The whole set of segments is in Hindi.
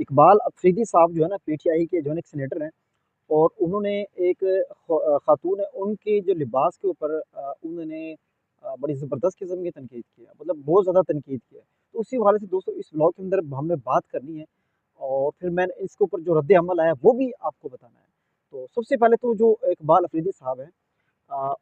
इकबाल अफरीदी साहब जो है ना पीटीआई के जो है ना एक सेनेटर हैं और उन्होंने एक खातून है उनके जो लिबास के ऊपर उन्होंने बड़ी ज़बरदस्त किस्म की तनकीद की है, मतलब बहुत ज़्यादा तनकीद की है। तो उसी हवाले से दोस्तों इस व्लॉग के अंदर हमने बात करनी है और फिर मैंने इसके ऊपर जो रद्द अमल आया वो भी आपको बताना है। तो सबसे पहले तो जो इकबाल अफरीदी साहब हैं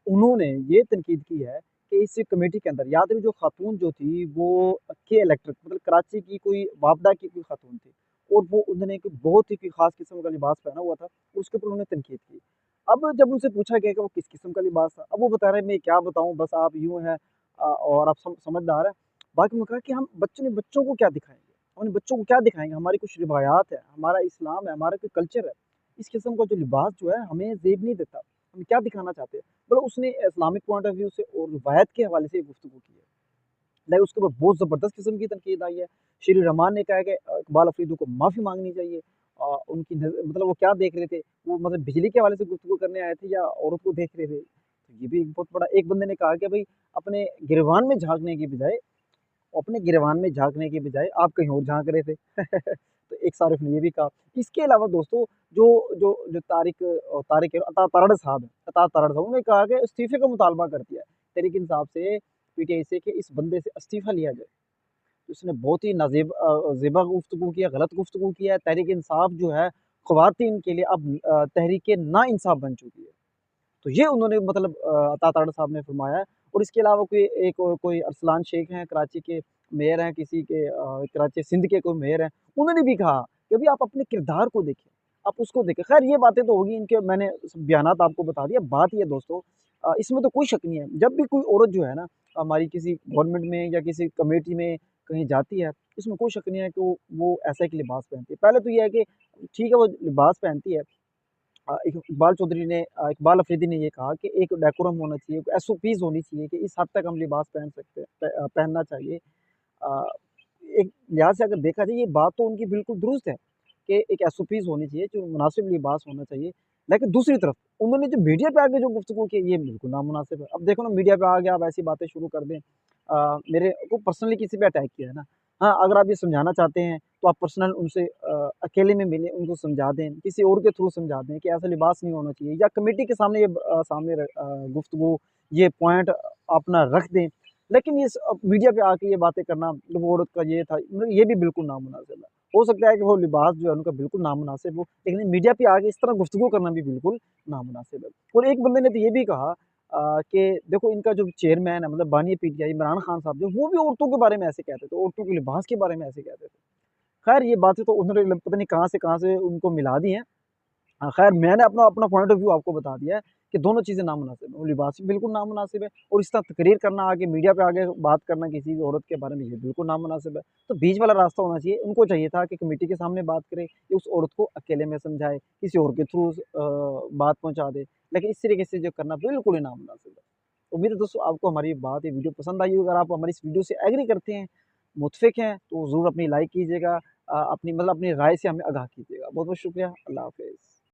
उन्होंने ये तनकीद की है कि इस कमेटी के अंदर याद है जो खातून जो थी वो के इलेक्ट्रिक मतलब कराची की कोई वापडा की कोई खातून थी और वो उन्होंने एक बहुत ही कोई ख़ास किस्म का लिबास पहना हुआ था, उसके ऊपर उन्होंने तनकीद की। अब जब उनसे पूछा गया कि वो किस किस्म का लिबास था, अब वो बता रहे हैं मैं क्या बताऊँ बस आप यूँ हैं और आप समझदार हैं। बाकी उन्होंने कहा कि हम बच्चों को क्या दिखाएँगे? अपने बच्चों को क्या दिखाएँगे? हमारी कुछ रिवायात है, हमारा इस्लाम है, हमारा कोई कल्चर है। इस किस्म का जो लिबास जो है हमें ज़ेब नहीं देता। हम क्या दिखाना चाहते हैं? मतलब उसने इस्लामिक पॉइंट ऑफ व्यू से और रिवायत के हवाले से गुफ्तगू की है। लाइक उसके ऊपर बहुत ज़बरदस्त किस्म की तनकीद आई है। श्री रहमान ने कहा है कि इकबाल अफरीदी को माफ़ी माँगनी चाहिए। उनकी मतलब वो क्या देख रहे थे? वो मतलब बिजली के हवाले से गुफ्तगू करने आए थे या औरत को देख रहे थे? तो ये भी एक बहुत बड़ा एक बंदे ने कहा कि भई अपने गिरवान में झाँकने की बजाय अपने गिरवान में झाँकने की बजाय आप कहीं और झाँक रहे थे। तो एक सारिफ ने ये भी कहा। इसके अलावा दोस्तों जो जो जो तारिक अता तारड़ साहब हैं, अता तारड़ साहब उन्होंने कहा कि इस्तीफ़े का मुतालबा कर दिया है, तहरीक-इंसाफ से, पीटीआई से कि इस बंदे से इस्तीफ़ा लिया जाए। तो उसने बहुत ही ज़ेबा गुफ्तगू किया, गलत गुफ्तगू किया है। तहरीक-इंसाफ जो है ख़वातीन के लिए अब तहरीक-ना-इंसाफ बन चुकी है। तो ये उन्होंने मतलब अता तारड़ साहब ने फरमाया है और इसके अलावा कोई एक और कोई अरसलान शेख हैं, कराची के मेयर हैं, किसी के कराची सिंध के कोई मेयर हैं, उन्होंने भी कहा कि भई आप अपने किरदार को देखें, आप उसको देखें। ख़ैर ये बातें तो होगी इनके मैंने बयानात आपको बता दिया। बात ये है दोस्तों इसमें तो कोई शक नहीं है, जब भी कोई औरत जो है ना हमारी किसी गवर्नमेंट में या किसी कमेटी में कहीं जाती है, इसमें कोई शक नहीं है कि वो ऐसा एक लिबास पहनती है। पहले तो ये है कि ठीक है वो लिबास पहनती है इकबाल अफरीदी ने ये कहा कि एक डेकोरम होना चाहिए, एसओपीज़ होनी चाहिए कि इस हद तक हम लिबास पहन सकते हैं पहनना चाहिए। अ, एक लिहाज़ से अगर देखा जाए ये बात तो उनकी बिल्कुल दुरुस्त है कि एक एसओपीज़ होनी चाहिए, जो मुनासिब लिबास होना चाहिए। लेकिन दूसरी तरफ उन्होंने जो मीडिया पे आके जो गुफ्तगू की ये बिल्कुल नामुनासिब है। अब देखो ना मीडिया पे आके आप ऐसी बातें शुरू कर दें मेरे को पर्सनली किसी पे अटैक किया है ना, हाँ, अगर आप ये समझाना चाहते हैं तो आप पर्सनल उनसे अकेले में मिलें, उनको समझा दें, किसी और के थ्रू समझा दें कि ऐसा लिबास नहीं होना चाहिए या कमेटी के सामने ये गुफ्तगू, ये पॉइंट अपना रख दें। लेकिन ये मीडिया पे आके ये बातें करना मतलब वो औरत का ये था, मतलब ये भी बिल्कुल नामुनासिब है। हो सकता है कि वो लिबास जो है उनका बिल्कुल नामुनासिब हो, लेकिन मीडिया पे आके इस तरह गुफ्तगू करना भी बिल्कुल नामुनासिब है। और एक बंदे ने तो ये भी कहा कि देखो इनका जो चेयरमैन है मतलब बानी पीटीआई इमरान खान साहब जो वो भी औरतों के बारे में ऐसे कहते थे, औरतों के लिबास के बारे में ऐसे कहते थे। खैर ये बातें तो उन्होंने पता नहीं कहाँ से उनको मिला दी हैं। खैर मैंने अपना अपना पॉइंट ऑफ व्यू आपको बता दिया है कि दोनों चीज़ें नामुनासिब हैं। वो लिबास भी बिल्कुल नामुनासिब है और इस तरह तकरीर करना आगे मीडिया पे आगे बात करना किसी भी औरत के बारे में ये बिल्कुल नामुनासिब है। तो बीच वाला रास्ता होना चाहिए। उनको चाहिए था कि कमेटी के सामने बात करे या उस औरत को अकेले में समझाए, किसी और के थ्रू बात पहुँचा दे। लेकिन इस तरीके से जो करना बिल्कुल ही नामुनासिब है। उम्मीद है दोस्तों आपको हमारी बात ये वीडियो पसंद आई होगी। अगर आप हमारी इस वीडियो से एग्री करते हैं, मुत्फ़िक हैं तो ज़रूर अपनी लाइक कीजिएगा। अपनी मतलब अपनी राय से हमें आगाह कीजिएगा। बहुत-बहुत शुक्रिया। अल्लाह हाफ़िज़।